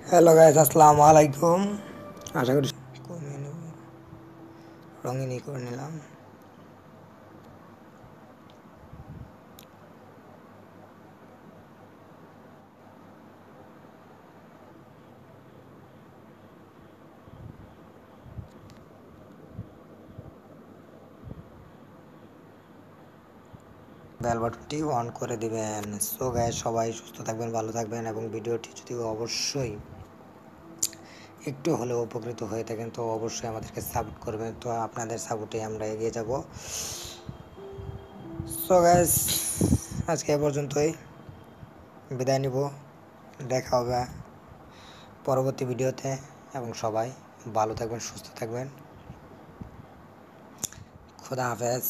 Hello guys, আসসালামু আলাইকুম। আশা করি কমিয়ে নেব, রঙিনই করে নিলাম। বেল বাটনটি অন করে দিবেন। সো গাইস, সবাই সুস্থ থাকবেন, ভালো থাকবেন এবং ভিডিওটি যদি অবশ্যই একটু হলেও উপকৃত হয়ে থাকেন তো অবশ্যই আমাদেরকে সাপোর্ট করবেন। তো আপনাদের সাপোর্টে আমরা এগিয়ে যাব। সো গাইস, আজকে এ পর্যন্তই, বিদায় নিব। দেখা হবে পরবর্তী ভিডিওতে এবং সবাই ভালো থাকবেন, সুস্থ থাকবেন। খোদা হাফেজ।